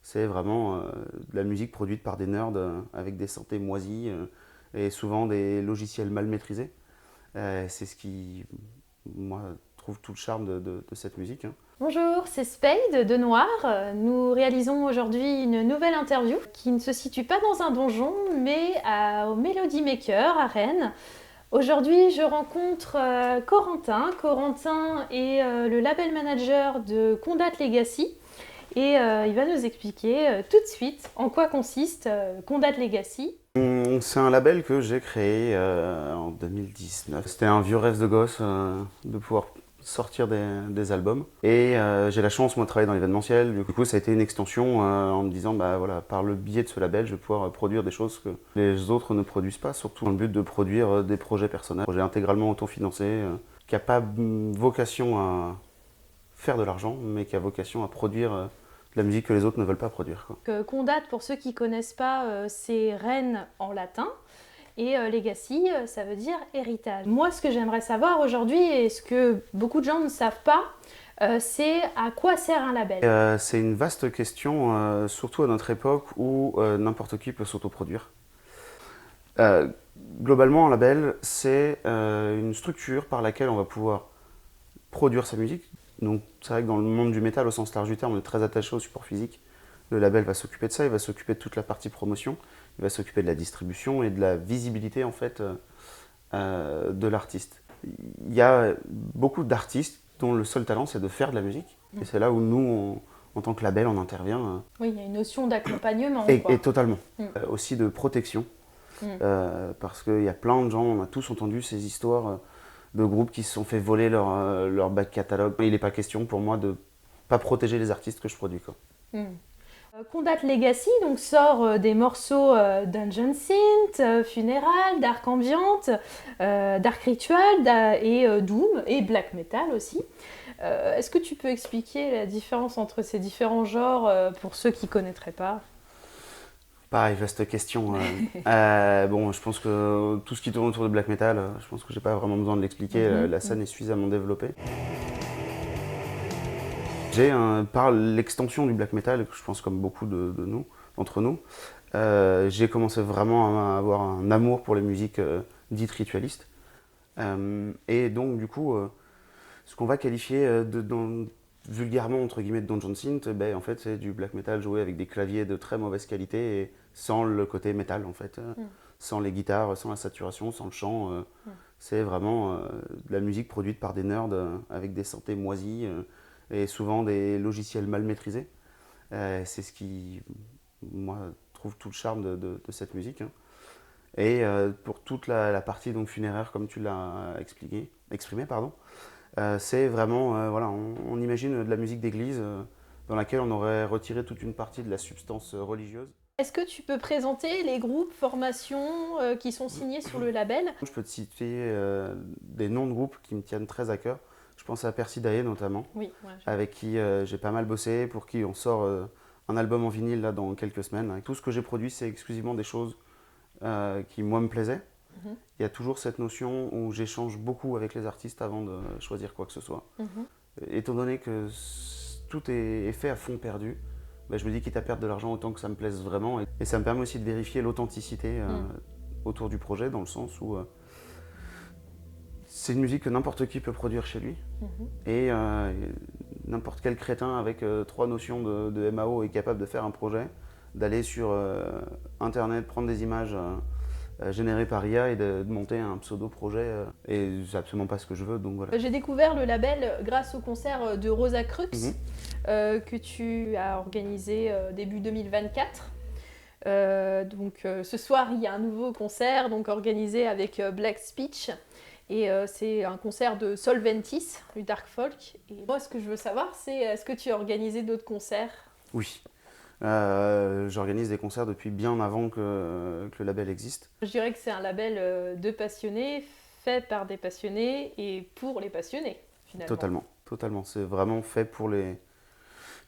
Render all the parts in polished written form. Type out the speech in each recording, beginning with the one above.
C'est vraiment de la musique produite par des nerds avec des synthés moisis et souvent des logiciels mal maîtrisés. C'est ce qui, moi, trouve tout le charme de cette musique, hein. Bonjour, c'est Spade de Noir. Nous réalisons aujourd'hui une nouvelle interview qui ne se situe pas dans un donjon, mais au Melody Maker à Rennes. Aujourd'hui, je rencontre Corentin. Corentin est le label manager de Condat Legacy et il va nous expliquer tout de suite en quoi consiste Condat Legacy. C'est un label que j'ai créé en 2019. C'était un vieux rêve de gosse de pouvoir sortir des albums. Et j'ai la chance, moi, de travailler dans l'événementiel. Du coup, ça a été une extension en me disant, bah voilà, par le biais de ce label, je vais pouvoir produire des choses que les autres ne produisent pas, surtout dans le but de produire des projets personnels. Un projet intégralement autofinancé, qui n'a pas vocation à faire de l'argent, mais qui a vocation à produire de la musique que les autres ne veulent pas produire, quoi. Condat, pour ceux qui ne connaissent pas, c'est Rennes en latin. Et legacy, ça veut dire héritage. Moi, ce que j'aimerais savoir aujourd'hui, et ce que beaucoup de gens ne savent pas, c'est à quoi sert un label. C'est une vaste question, surtout à notre époque où n'importe qui peut s'autoproduire. Euh, Globalement, un label, c'est une structure par laquelle on va pouvoir produire sa musique. Donc, c'est vrai que dans le monde du métal, au sens large du terme, on est très attaché au support physique. Le label va s'occuper de ça, il va s'occuper de toute la partie promotion, il va s'occuper de la distribution et de la visibilité en fait de l'artiste. Il y a beaucoup d'artistes dont le seul talent c'est de faire de la musique. Et c'est là où nous, en tant que label, on intervient. Oui, il y a une notion d'accompagnement. Et totalement. Mm. Aussi de protection. Mm. Parce qu'il y a plein de gens, on a tous entendu ces histoires de groupes qui se sont fait voler leur back catalogue. Il n'est pas question pour moi de pas protéger les artistes que je produis, quoi. Mm. Condat Legacy donc, sort des morceaux Dungeon Synth, Funeral, Dark Ambient, Dark Ritual et Doom et Black Metal aussi. Est-ce que tu peux expliquer la différence entre ces différents genres pour ceux qui ne connaîtraient pas? Pareil, vaste question. Bon, je pense que tout ce qui tourne autour de black metal, je pense que j'ai pas vraiment besoin de l'expliquer. La scène est suffisamment développée. Par l'extension du black metal, je pense comme beaucoup d'entre nous, j'ai commencé vraiment à avoir un amour pour les musiques dites ritualistes. Et donc, du coup, ce qu'on va qualifier vulgairement entre guillemets de Dungeon Synth, ben, en fait, c'est du black metal joué avec des claviers de très mauvaise qualité et sans le côté métal, en fait. Sans les guitares, sans la saturation, sans le chant. C'est vraiment de la musique produite par des nerds avec des synthés moisis et souvent des logiciels mal maîtrisés. C'est ce qui, moi, trouve tout le charme de cette musique, hein. Et pour toute la partie donc, funéraire, comme tu l'as exprimé, pardon, c'est vraiment, voilà, on imagine de la musique d'église dans laquelle on aurait retiré toute une partie de la substance religieuse. Est-ce que tu peux présenter les groupes, formations qui sont signés sur le label? Je peux te citer des noms de groupes qui me tiennent très à cœur. Je pense à Persidae notamment, Oui, ouais, avec qui j'ai pas mal bossé, pour qui on sort un album en vinyle là, dans quelques semaines. Tout ce que j'ai produit, c'est exclusivement des choses qui, moi, me plaisaient. Il y a toujours cette notion où j'échange beaucoup avec les artistes avant de choisir quoi que ce soit. Étant donné que tout est fait à fond perdu, ben, je me dis quitte à perdre de l'argent autant que ça me plaise vraiment. Et ça me permet aussi de vérifier l'authenticité autour du projet, dans le sens où c'est une musique que n'importe qui peut produire chez lui. Et n'importe quel crétin avec trois notions de MAO est capable de faire un projet, d'aller sur Internet, prendre des images générées par IA et de monter un pseudo-projet. Et c'est absolument pas ce que je veux, donc voilà. J'ai découvert le label grâce au concert de Rosa Crux que tu as organisé début 2024. Donc ce soir, il y a un nouveau concert donc, organisé avec Black Speech. Et c'est un concert de Solventis, du dark folk. Et moi, ce que je veux savoir, c'est est-ce que tu as organisé d'autres concerts? Oui. J'organise des concerts depuis bien avant que le label existe. Je dirais que c'est un label de passionnés, fait par des passionnés et pour les passionnés, finalement. Totalement, totalement. C'est vraiment fait pour les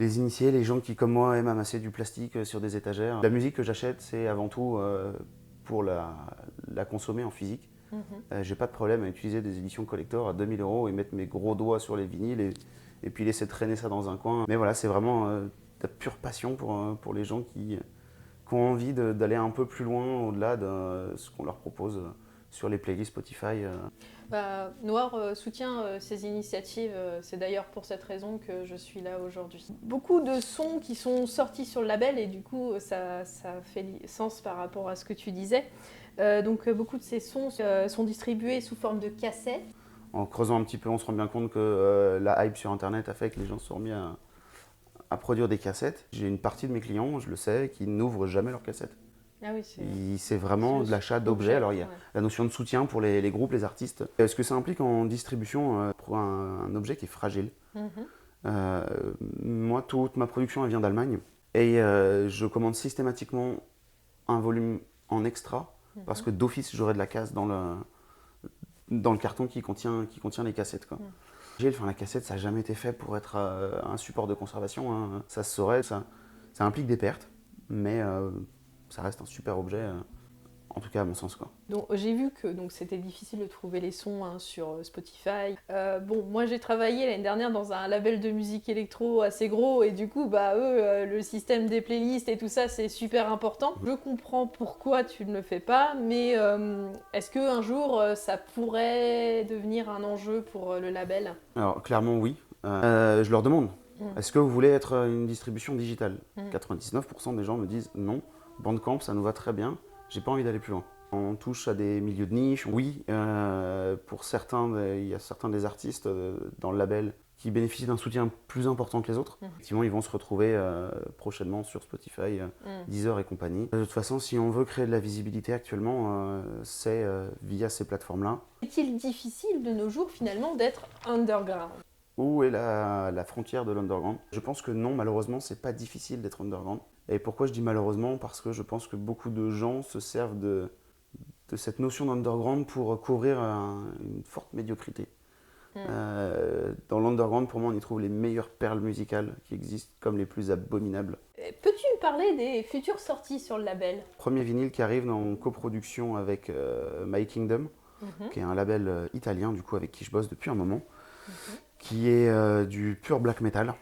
initiés, les gens qui, comme moi, aiment amasser du plastique sur des étagères. La musique que j'achète, c'est avant tout pour la consommer en physique. J'ai pas de problème à utiliser des éditions collector à 2000 € et mettre mes gros doigts sur les vinyles et puis laisser traîner ça dans un coin. Mais voilà, c'est vraiment la pure passion pour les gens qui ont envie d'aller un peu plus loin au-delà de ce qu'on leur propose sur les playlists Spotify. Noir soutient ces initiatives, c'est d'ailleurs pour cette raison que je suis là aujourd'hui. Beaucoup de sons qui sont sortis sur le label et du coup ça fait sens par rapport à ce que tu disais. Donc beaucoup de ces sons sont distribués sous forme de cassettes. En creusant un petit peu, on se rend bien compte que la hype sur internet a fait que les gens se sont remis à produire des cassettes. J'ai une partie de mes clients, je le sais, qui n'ouvrent jamais leurs cassettes. Ah oui, c'est vraiment de l'achat d'objets. Alors il y a la notion de soutien pour les groupes, les artistes. Ce que ça implique en distribution pour un objet qui est fragile. Moi, toute ma production elle vient d'Allemagne et je commande systématiquement un volume en extra parce que d'office j'aurai de la casse dans le carton qui contient les cassettes, quoi. La cassette, ça n'a jamais été fait pour être un support de conservation, hein. Ça se saurait, ça implique des pertes, mais ça reste un super objet, en tout cas à mon sens, quoi. Donc, j'ai vu que c'était difficile de trouver les sons sur Spotify. Moi j'ai travaillé l'année dernière dans un label de musique électro assez gros et du coup, le système des playlists et tout ça, c'est super important. Je comprends pourquoi tu ne le fais pas, mais est-ce qu'un jour ça pourrait devenir un enjeu pour le label ? Alors clairement oui. Je leur demande, est-ce que vous voulez être une distribution digitale ? 99% des gens me disent non. Bandcamp, ça nous va très bien, j'ai pas envie d'aller plus loin. On touche à des milieux de niche. Oui, pour certains, il y a certains des artistes dans le label qui bénéficient d'un soutien plus important que les autres. Effectivement, ils vont se retrouver prochainement sur Spotify, Deezer et compagnie. De toute façon, si on veut créer de la visibilité actuellement, c'est via ces plateformes-là. Est-il difficile de nos jours finalement d'être underground ? Où est la frontière de l'underground ? Je pense que non, malheureusement, c'est pas difficile d'être underground. Et pourquoi je dis malheureusement ? Parce que je pense que beaucoup de gens se servent de cette notion d'underground pour couvrir une forte médiocrité. Dans l'underground, pour moi, on y trouve les meilleures perles musicales qui existent, comme les plus abominables. Peux-tu me parler des futures sorties sur le label ? Premier vinyle qui arrive en coproduction avec My Kingdom, qui est un label italien, du coup, avec qui je bosse depuis un moment, qui est du pur black metal.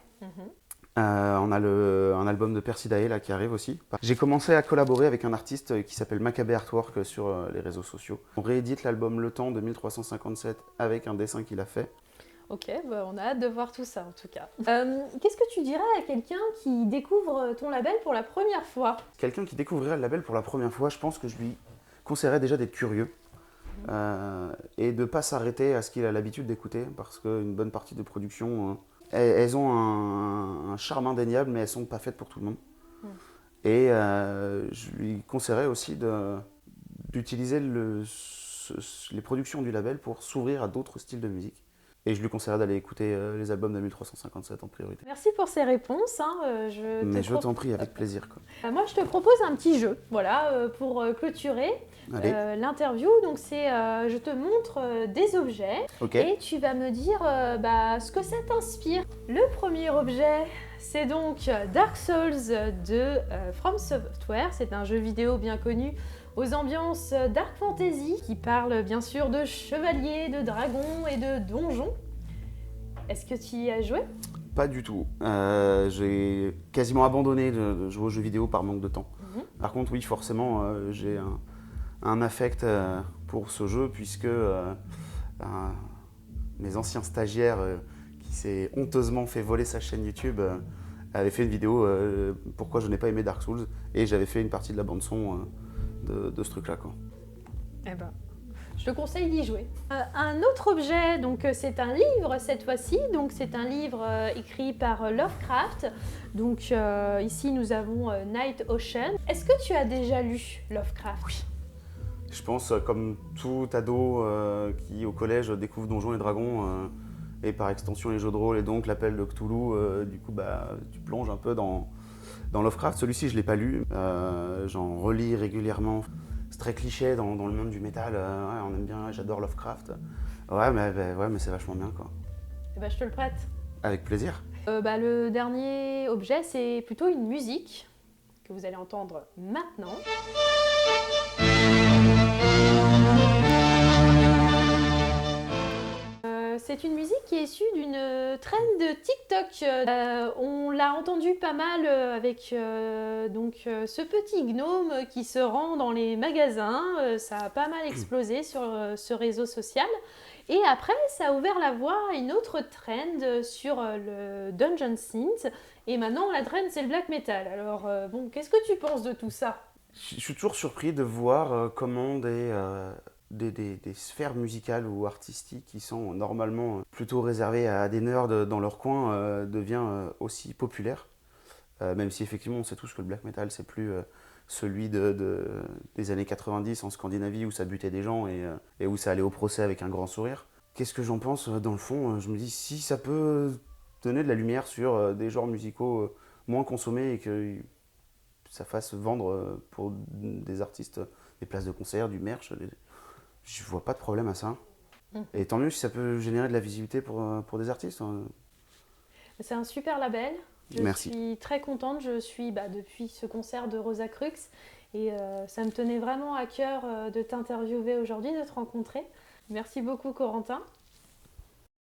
On a un album de Persidae là, qui arrive aussi. J'ai commencé à collaborer avec un artiste qui s'appelle Maccabée Artwork sur les réseaux sociaux. On réédite l'album Le Temps de 1357 avec un dessin qu'il a fait. Ok, on a hâte de voir tout ça en tout cas. Qu'est-ce que tu dirais à quelqu'un qui découvre ton label pour la première fois ? Quelqu'un qui découvrirait le label pour la première fois, je pense que je lui conseillerais déjà d'être curieux et de ne pas s'arrêter à ce qu'il a l'habitude d'écouter, parce qu'une bonne partie de production... elles ont un charme indéniable, mais elles ne sont pas faites pour tout le monde. Et je lui conseillerais aussi d'utiliser les productions du label pour s'ouvrir à d'autres styles de musique. Et je lui conseillerais d'aller écouter les albums de 1357 en priorité. Merci pour ces réponses. Je t'en prie, avec plaisir, quoi. Moi, je te propose un petit jeu, pour clôturer l'interview. Donc, je te montre des objets et tu vas me dire ce que ça t'inspire. Le premier objet, c'est donc Dark Souls de From Software. C'est un jeu vidéo bien connu aux ambiances dark fantasy qui parle bien sûr de chevaliers, de dragons et de donjons. Est-ce que tu y as joué ? Pas du tout. J'ai quasiment abandonné de jouer aux jeux vidéo par manque de temps. Par contre, oui, forcément, j'ai un affect pour ce jeu puisque mes anciens stagiaires qui s'est honteusement fait voler sa chaîne YouTube avaient fait une vidéo pourquoi je n'ai pas aimé Dark Souls et j'avais fait une partie de la bande son de ce truc-là, quoi. Je te conseille d'y jouer. Un autre objet, donc c'est un livre cette fois-ci. Donc c'est un livre écrit par Lovecraft. Donc ici nous avons Night Ocean. Est-ce que tu as déjà lu Lovecraft ? Oui. Je pense comme tout ado qui au collège découvre Donjons et Dragons et par extension les jeux de rôle et donc l'appel de Cthulhu. Du coup tu plonges un peu dans Lovecraft. Celui-ci je l'ai pas lu. J'en relis régulièrement. C'est très cliché dans le monde du métal, on aime bien, j'adore Lovecraft. Ouais, mais c'est vachement bien, quoi. Je te le prête. Avec plaisir. Le dernier objet, c'est plutôt une musique que vous allez entendre maintenant. c'est une musique qui est issue d'une trend de TikTok. On l'a entendu pas mal avec ce petit gnome qui se rend dans les magasins. Ça a pas mal explosé sur ce réseau social. Et après, ça a ouvert la voie à une autre trend sur le Dungeon Synth. Et maintenant, la trend, c'est le black metal. Alors, qu'est-ce que tu penses de tout ça? Je suis toujours surpris de voir comment des sphères musicales ou artistiques qui sont normalement plutôt réservées à des nerds dans leur coin devient aussi populaire. Même si effectivement on sait tous que le black metal c'est plus celui des années 90 en Scandinavie où ça butait des gens et où ça allait au procès avec un grand sourire. Qu'est-ce que j'en pense dans le fond? Je me dis si ça peut donner de la lumière sur des genres musicaux moins consommés et que ça fasse vendre pour des artistes des places de concert, du merch, je vois pas de problème à ça. Et tant mieux si ça peut générer de la visibilité pour des artistes. C'est un super label. Merci. Je suis très contente. Je suis depuis ce concert de Rosa Crux et ça me tenait vraiment à cœur de t'interviewer aujourd'hui, de te rencontrer. Merci beaucoup Corentin.